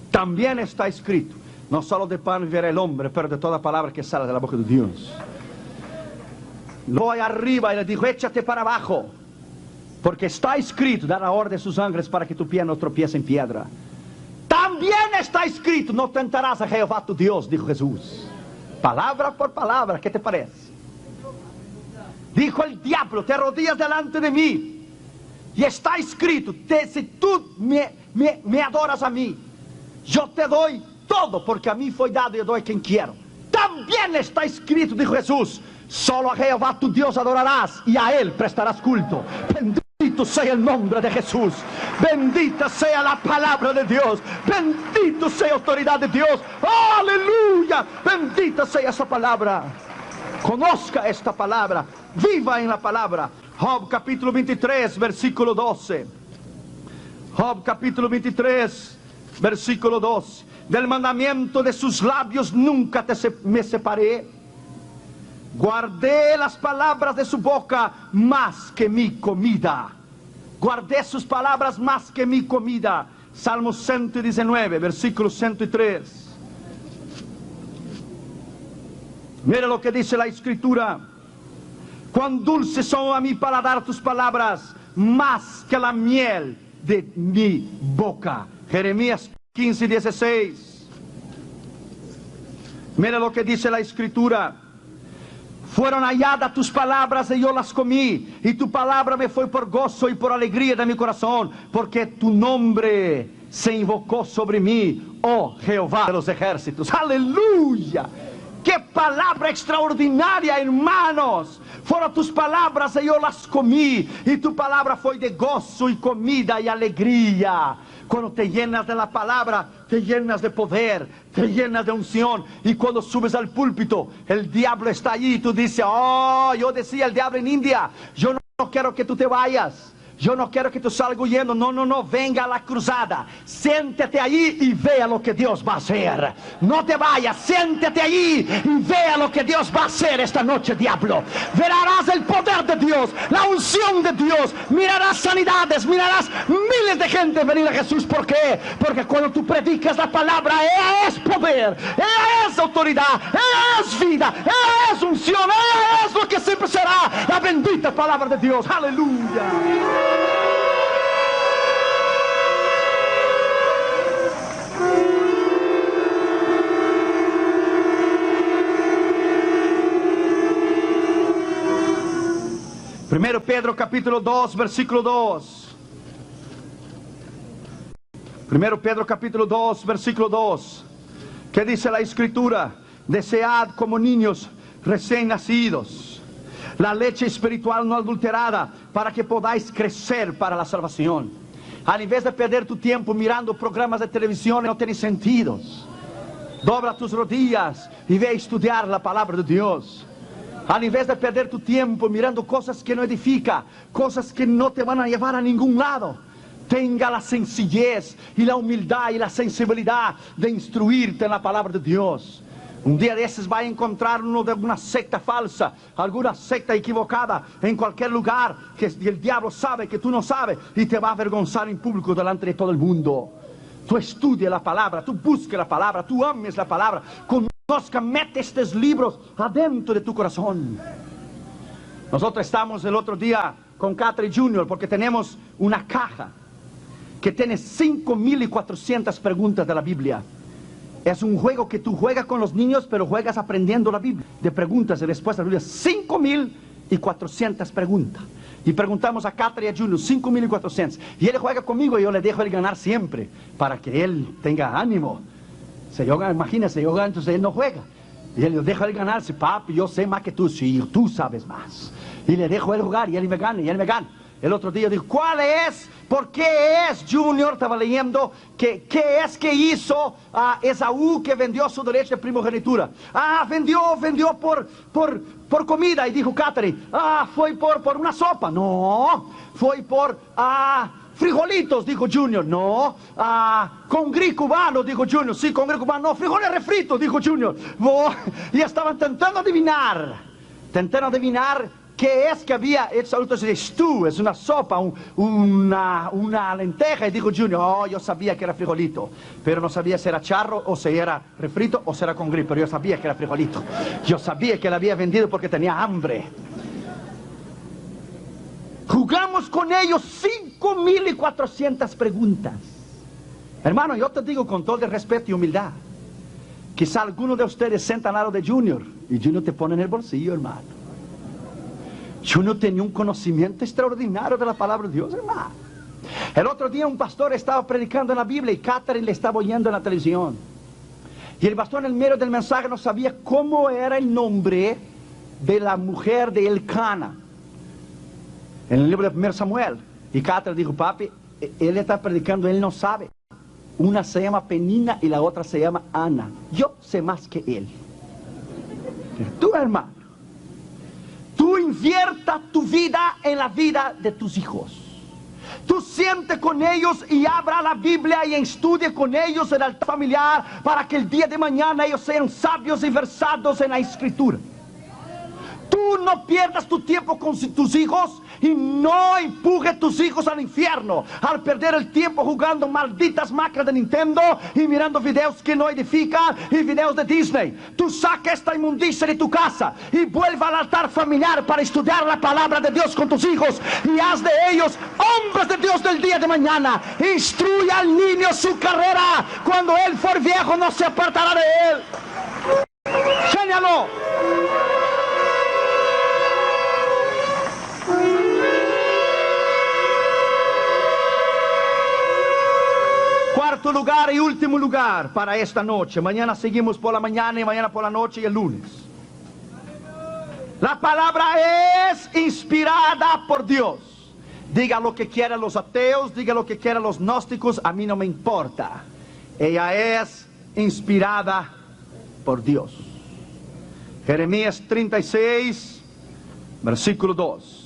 También está escrito, no solo de pan vivirá el hombre, pero de toda palabra que sale de la boca de Dios. Luego ahí arriba y le dijo, échate para abajo, porque está escrito, da la orden a sus ángeles para que tu pie no tropiece en piedra. También está escrito, no tentarás a Jehová tu Dios, dijo Jesús. Palabra por palabra, ¿qué te parece? Dijo el diablo, te arrodillas delante de mí. Y está escrito, si tú me adoras a mí, yo te doy todo, porque a mí fue dado y yo doy a quien quiero. También está escrito, dijo Jesús, solo a Jehová tu Dios adorarás y a Él prestarás culto. Bendito Bendito sea el nombre de Jesús. Bendita sea la palabra de Dios. Bendito sea la autoridad de Dios. Aleluya. Bendita sea esa palabra. Conozca esta palabra. Viva en la palabra. Job capítulo 23, versículo 12. Job capítulo 23, versículo 12. Del mandamiento de sus labios nunca me separé. Guardé las palabras de su boca más que mi comida. Guardé sus palabras más que mi comida. Salmo 119, versículo 103. Mira lo que dice la Escritura. Cuán dulces son a mi paladar tus palabras, más que la miel de mi boca. Jeremías 15, 16. Mira lo que dice la Escritura. Fueron halladas tus palabras y yo las comí, y tu palabra me fue por gozo y por alegría de mi corazón, porque tu nombre se invocó sobre mí, oh Jehová de los ejércitos. Aleluya. ¡Qué palabra extraordinaria, hermanos! Fueron tus palabras y yo las comí, y tu palabra fue de gozo y comida y alegría. Cuando te llenas de la palabra, te llenas de poder, te llenas de unción. Y cuando subes al púlpito, el diablo está allí y tú dices, oh, yo decía el diablo en India, yo no quiero que tú te vayas. Yo no quiero que tú salgas huyendo. No, no, no, venga a la cruzada. Siéntate allí y vea lo que Dios va a hacer. No te vayas, siéntate allí y vea lo que Dios va a hacer esta noche, diablo. Verás el poder de Dios, la unción de Dios. Mirarás sanidades, mirarás miles de gente venir a Jesús. ¿Por qué? Porque cuando tú predicas la palabra, ella es poder, ella es autoridad, ella es vida, ella es unción, ella es lo que siempre será la bendita palabra de Dios. Aleluya. Primero Pedro capítulo 2, versículo 2. Primero Pedro capítulo 2, versículo 2. ¿Qué dice la Escritura? Desead como niños recién nacidos la leche espiritual no adulterada, para que podáis crecer para la salvación. Al invés de perder tu tiempo mirando programas de televisión que no tienen sentido, dobla tus rodillas y ve a estudiar la palabra de Dios. Al invés de perder tu tiempo mirando cosas que no edifican, cosas que no te van a llevar a ningún lado, tenga la sencillez y la humildad y la sensibilidad de instruirte en la palabra de Dios. Un día de esos va a encontrar uno de una secta falsa, alguna secta equivocada en cualquier lugar, que el diablo sabe que tú no sabes, y te va a avergonzar en público delante de todo el mundo. Tú estudia la palabra, tú busques la palabra, tú ames la palabra, conozca, mete estos libros adentro de tu corazón. Nosotros estamos el otro día con Catherine Jr. porque tenemos una caja que tiene 5,400 preguntas de la Biblia. Es un juego que tú juegas con los niños, pero juegas aprendiendo la Biblia, de preguntas y respuestas de la Biblia. 5,400 preguntas. Y preguntamos a Catherine y a Junior, 5,400. Y él juega conmigo y yo le dejo él ganar siempre, para que él tenga ánimo. Si yo, imagínese, yo gano, entonces él no juega. Y él le dejo él ganarse, papi, yo sé más que tú. Sí, tú sabes más. Y le dejo él jugar y él me gana, y él me gana. El otro día dijo, ¿cuál es? ¿Por qué es? Junior estaba leyendo ¿qué es que hizo a Esaú, que vendió su derecho de primogenitura? Vendió por comida. Y dijo Catherine, fue por una sopa. No, fue por frijolitos, dijo Junior. No, con gris cubano, dijo Junior. Sí, con gris cubano. No, frijoles refritos, dijo Junior. Y estaban tentando adivinar ¿qué es que había hecho? Entonces, stew, es una sopa, una lenteja. Y dijo Junior, yo sabía que era frijolito, pero no sabía si era charro, o si era refrito, o si era con gris. Pero yo sabía que era frijolito. Yo sabía que la había vendido porque tenía hambre. Jugamos con ellos 5,400 preguntas. Hermano, yo te digo con todo el respeto y humildad, quizá alguno de ustedes sienta al lado de Junior, y Junior te pone en el bolsillo, hermano. Junior tenía un conocimiento extraordinario de la palabra de Dios, hermano. El otro día un pastor estaba predicando en la Biblia y Catherine le estaba oyendo en la televisión. Y el pastor en el medio del mensaje no sabía cómo era el nombre de la mujer de Elcana. En el libro de 1 Samuel. Y Catra dijo, papi, él está predicando, él no sabe. Una se llama Penina y la otra se llama Ana. Yo sé más que él. Tú, hermano, tú invierta tu vida en la vida de tus hijos. Tú siente con ellos y abra la Biblia y estudie con ellos el altar familiar para que el día de mañana ellos sean sabios y versados en la Escritura. Tú no pierdas tu tiempo con tus hijos y no empuje tus hijos al infierno al perder el tiempo jugando malditas máquinas de Nintendo y mirando videos que no edifican y videos de Disney. Tú saca esta inmundicia de tu casa y vuelva al altar familiar para estudiar la palabra de Dios con tus hijos y haz de ellos hombres de Dios del día de mañana. Instruye al niño su carrera. Cuando él for viejo no se apartará de él. Señaló. Cuarto lugar y último lugar para esta noche. Mañana seguimos por la mañana y mañana por la noche y el lunes. La palabra es inspirada por Dios. Diga lo que quieran los ateos, diga lo que quieran los gnósticos, a mí no me importa. Ella es inspirada por Dios. Jeremías 36, versículo 2.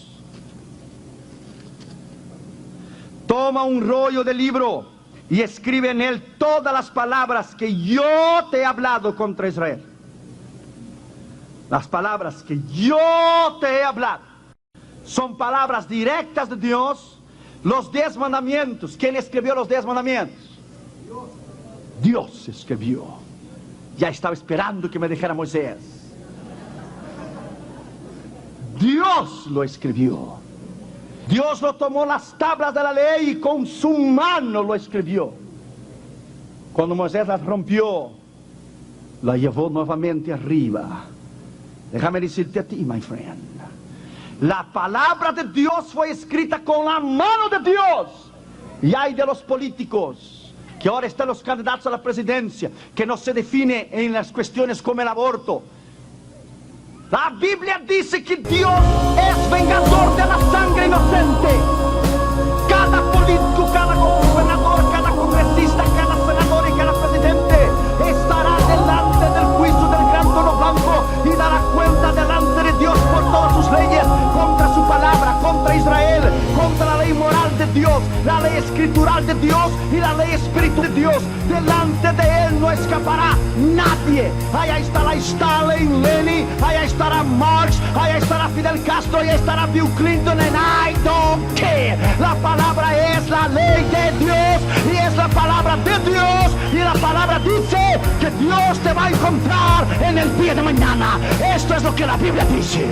Toma un rollo de libro y escribe en él todas las palabras que yo te he hablado contra Israel. Las palabras que yo te he hablado son palabras directas de Dios. Los 10 mandamientos. ¿Quién escribió los 10 mandamientos? Dios escribió. Ya estaba esperando que me dijera Moisés. Dios lo escribió. Dios lo tomó las tablas de la ley y con su mano lo escribió. Cuando Moisés las rompió, la llevó nuevamente arriba. Déjame decirte a ti, my friend, la palabra de Dios fue escrita con la mano de Dios. Y hay de los políticos que ahora están los candidatos a la presidencia, que no se define en las cuestiones como el aborto. La Biblia dice que Dios es vengador de la sangre inocente. Cada político, cada gobernador, cada congresista, cada senador y cada presidente estará delante del juicio del gran trono blanco y dará cuenta delante de Dios por todas sus leyes, contra su palabra, contra Israel, contra la ley moral de Dios, la ley escritural de Dios y la ley espiritual de Dios. Delante de él no escapará nadie. Allá estará Stalin, Lenin, allá estará Marx, allá estará Fidel Castro, allá estará Bill Clinton, and I don't care. La palabra es la ley de Dios y es la palabra de Dios, y la palabra dice que Dios te va a encontrar en el día de mañana. Esto es lo que la Biblia dice.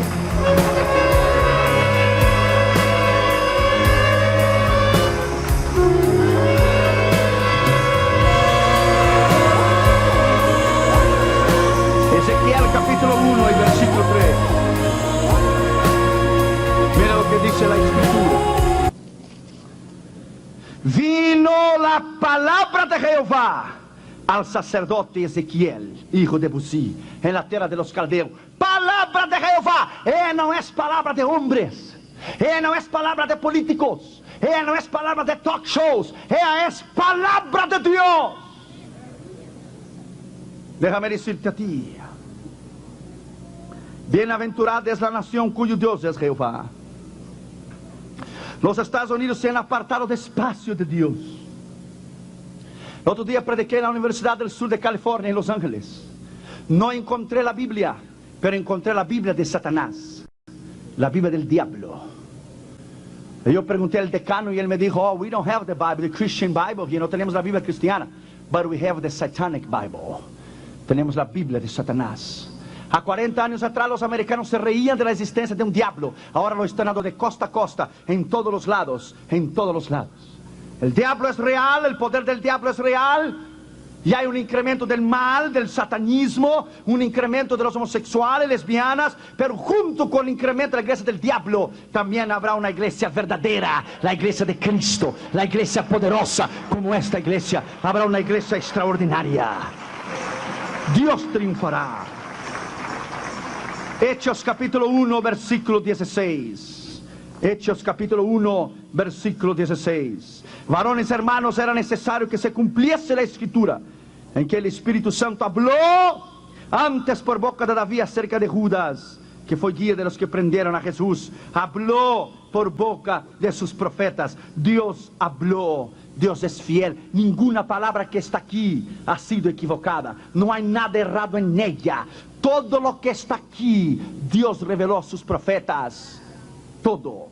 Ezequiel capítulo 1 y versículo 3. Mira lo que dice la Escritura. Vino la palabra de Jehová al sacerdote Ezequiel, hijo de Buzi, en la tierra de los caldeos. Palabra de Jehová. No es palabra de hombres. No es palabra de políticos. No es palabra de talk shows. Es palabra de Dios. Déjame decirte a ti. Bienaventurada es la nación cuyo Dios es Jehová. Los Estados Unidos se han apartado despacio de Dios. El otro día prediqué en la Universidad del Sur de California, en Los Ángeles. No encontré la Biblia, pero encontré la Biblia de Satanás, la Biblia del diablo. Y yo pregunté al decano y él me dijo, oh, we don't have the Bible, the Christian Bible here. No tenemos la Biblia cristiana, but we have the Satanic Bible. Tenemos la Biblia de Satanás. A 40 años atrás los americanos se reían de la existencia de un diablo. Ahora lo están dando de costa a costa, en todos los lados, en todos los lados. El diablo es real, el poder del diablo es real. Y hay un incremento del mal, del satanismo, un incremento de los homosexuales, lesbianas. Pero junto con el incremento de la iglesia del diablo, también habrá una iglesia verdadera, la iglesia de Cristo, la iglesia poderosa como esta iglesia. Habrá una iglesia extraordinaria. Dios triunfará. Hechos capítulo 1, versículo 16. Hechos capítulo 1, versículo 16. Varones hermanos, era necesario que se cumpliese la escritura, en que el Espíritu Santo habló antes por boca de David acerca de Judas, que fue guía de los que prendieron a Jesús. Habló por boca de sus profetas. Dios habló. Dios es fiel. Ninguna palabra que está aquí ha sido equivocada. No hay nada errado en ella. Todo lo que está aquí, Dios reveló a sus profetas. Todo.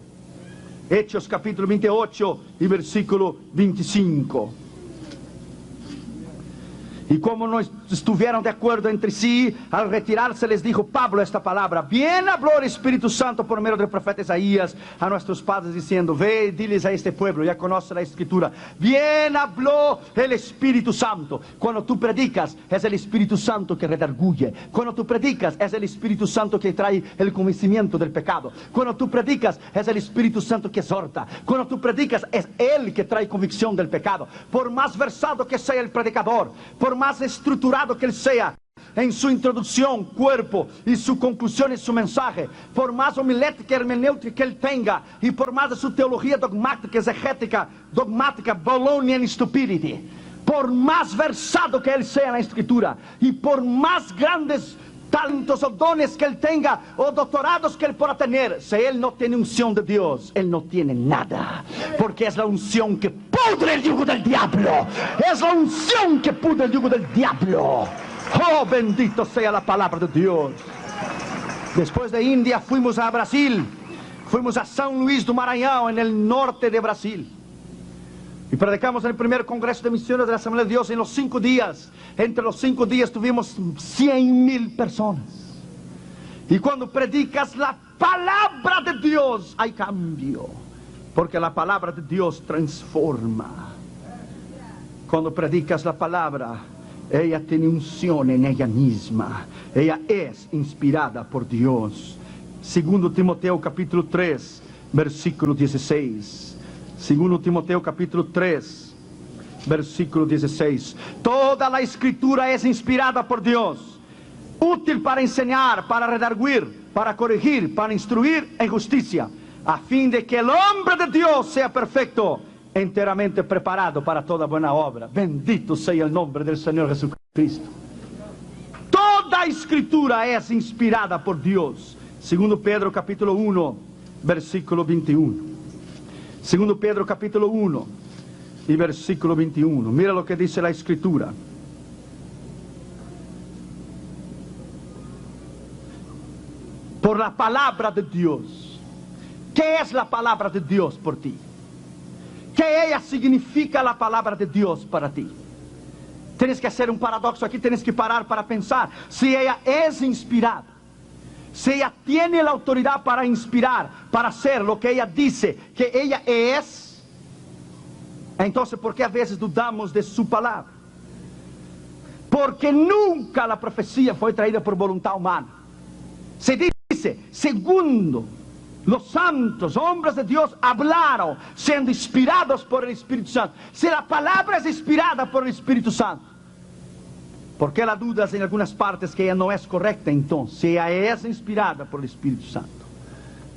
Hechos capítulo 28 y versículo 25. Y como no estuvieron de acuerdo entre sí, al retirarse les dijo Pablo esta palabra: bien habló el Espíritu Santo por medio del profeta Isaías a nuestros padres diciendo: ve y diles a este pueblo, ya conoce la escritura. Bien habló el Espíritu Santo. Cuando tú predicas, es el Espíritu Santo que redarguye. Cuando tú predicas, es el Espíritu Santo que trae el convencimiento del pecado. Cuando tú predicas, es el Espíritu Santo que exhorta. Cuando tú predicas, es Él que trae convicción del pecado. Por más versado que sea el predicador, por más estructurado que él sea en su introducción, cuerpo y su conclusión y su mensaje, por más homilética y hermenéutica que él tenga, y por más de su teología dogmática, exegética, dogmática, Babylonian stupidity, por más versado que él sea en la escritura, y por más grandes talentos o dones que él tenga, o doctorados que él pueda tener, si él no tiene unción de Dios, él no tiene nada, porque es la unción que pudre el yugo del diablo. Es la unción que pudre el yugo del diablo. Oh, bendito sea la palabra de Dios. Después de India fuimos a Brasil, fuimos a São Luís do Maranhão, en el norte de Brasil, y predicamos en el primer congreso de misiones de la Asamblea de Dios. En los 5 días, entre los 5 días tuvimos 100,000 personas. Y cuando predicas la palabra de Dios, hay cambio, porque la palabra de Dios transforma. Cuando predicas la palabra, ella tiene unción en ella misma. Ella es inspirada por Dios. 2 Timoteo capítulo 3, versículo 16. 2 Timoteo capítulo 3, versículo 16. Toda la escritura es inspirada por Dios, útil para enseñar, para redarguir, para corregir, para instruir en justicia, a fin de que el hombre de Dios sea perfecto, enteramente preparado para toda buena obra. Bendito sea el nombre del Señor Jesucristo. Toda escritura es inspirada por Dios. 2 Pedro capítulo 1, versículo 21. 2 Pedro capítulo 1 y versículo 21. Mira lo que dice la escritura. Por la palabra de Dios. ¿Qué es la palabra de Dios por ti? ¿Qué ella significa la palabra de Dios para ti? Tienes que hacer un paradoxo aquí, tienes que parar para pensar. Si ella es inspirada, si ella tiene la autoridad para inspirar, para hacer lo que ella dice que ella es, entonces ¿por qué a veces dudamos de su palabra? Porque nunca la profecía fue traída por voluntad humana. Se dice, segundo los santos, hombres de Dios, hablaron siendo inspirados por el Espíritu Santo. Si la palabra es inspirada por el Espíritu Santo, ¿por qué la dudas en algunas partes que ella no es correcta entonces? Si ella es inspirada por el Espíritu Santo.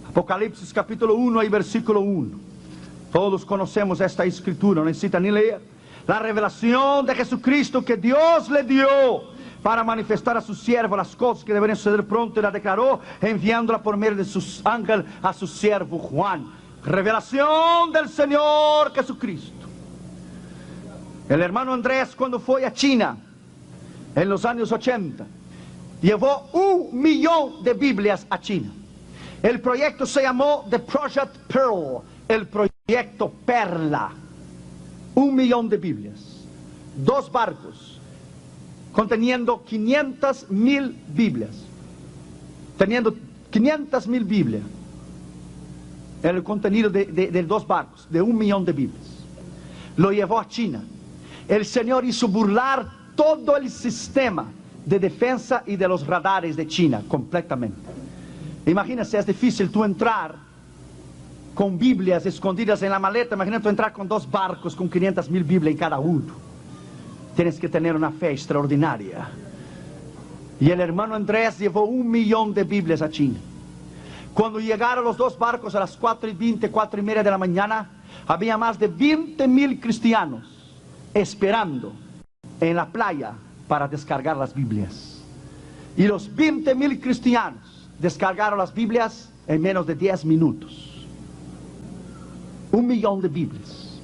Apocalipsis capítulo 1 y versículo 1. Todos conocemos esta escritura, no necesita ni leer. La revelación de Jesucristo que Dios le dio para manifestar a su siervo las cosas que deberían suceder pronto, y la declaró enviándola por medio de sus ángeles a su siervo Juan. Revelación del Señor Jesucristo. El hermano Andrés, cuando fue a China en los años 80, llevó 1 millón de Biblias a China. El proyecto se llamó The Project Pearl, el proyecto Perla. 1 millón de Biblias, 2 barcos conteniendo 500,000 Biblias, teniendo 500,000 Biblias en el contenido de 2 barcos, de 1 millón de Biblias. Lo llevó a China. El Señor hizo burlar todo el sistema de defensa y de los radares de China completamente. Imagínate, es difícil tú entrar con Biblias escondidas en la maleta. Imagínate tú entrar con 2 barcos con 500,000 Biblias en cada uno. Tienes que tener una fe extraordinaria. Y el hermano Andrés llevó 1 millón de Biblias a China. Cuando llegaron los dos barcos a las 4:20, 4:30 de la mañana, había más de 20,000 cristianos esperando en la playa para descargar las Biblias. Y los 20,000 cristianos descargaron las Biblias en menos de 10 minutos. 1,000,000 de Biblias.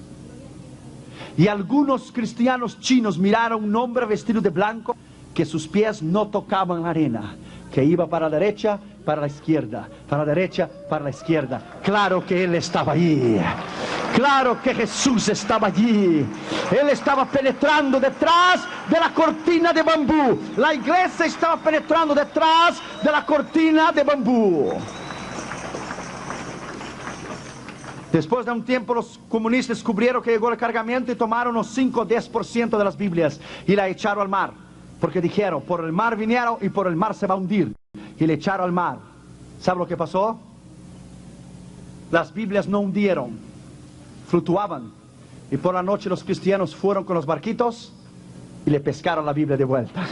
Y algunos cristianos chinos miraron a un hombre vestido de blanco, que sus pies no tocaban la arena, que iba para la derecha, para la izquierda, para la derecha, para la izquierda. Claro que Él estaba allí. Claro que Jesús estaba allí. Él estaba penetrando detrás de la cortina de bambú. La iglesia estaba penetrando detrás de la cortina de bambú. Después de un tiempo, los comunistas descubrieron que llegó el cargamento y tomaron unos 5 o 10% de las Biblias y la echaron al mar. Porque dijeron, por el mar vinieron y por el mar se va a hundir. Y le echaron al mar. ¿Sabe lo que pasó? Las Biblias no hundieron, fluctuaban. Y por la noche los cristianos fueron con los barquitos y le pescaron la Biblia de vuelta.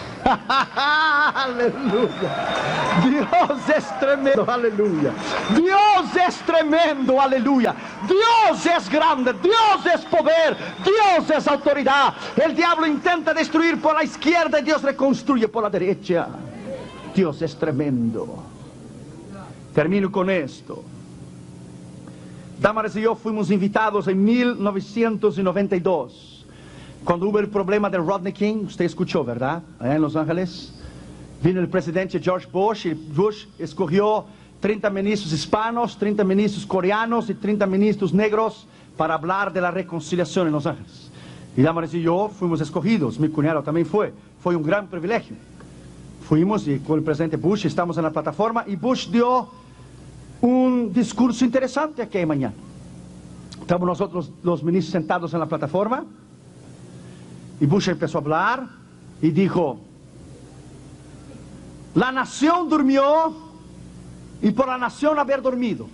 Aleluya. Dios es tremendo, aleluya. Dios es tremendo, aleluya. Dios es grande, Dios es poder, Dios es autoridad. El diablo intenta destruir por la izquierda y Dios reconstruye por la derecha. Dios es tremendo. Termino con esto. Damaris y yo fuimos invitados en 1992. Cuando hubo el problema de Rodney King, usted escuchó, ¿verdad? Allá en Los Ángeles. Vino el presidente George Bush y Bush escogió 30 ministros hispanos, 30 ministros coreanos y 30 ministros negros para hablar de la reconciliación en Los Ángeles. Y Damaris y yo fuimos escogidos, mi cuñado también fue. Fue un gran privilegio. Fuimos y con el presidente Bush estamos en la plataforma y Bush dio un discurso interesante aquella mañana. Estamos nosotros los ministros sentados en la plataforma. Y Bush empezó a hablar y dijo, la nación durmió y por la nación haber dormido,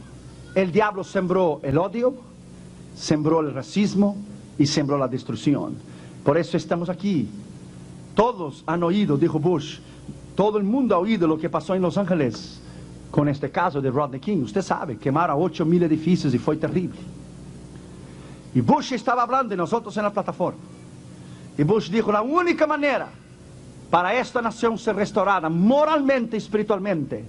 el diablo sembró el odio, sembró el racismo y sembró la destrucción. Por eso estamos aquí. Todos han oído, dijo Bush, todo el mundo ha oído lo que pasó en Los Ángeles con este caso de Rodney King. Usted sabe, quemaron 8,000 edificios y fue terrible. Y Bush estaba hablando y nosotros en la plataforma. Y Bush dijo, la única manera para esta nación ser restaurada moralmente y espiritualmente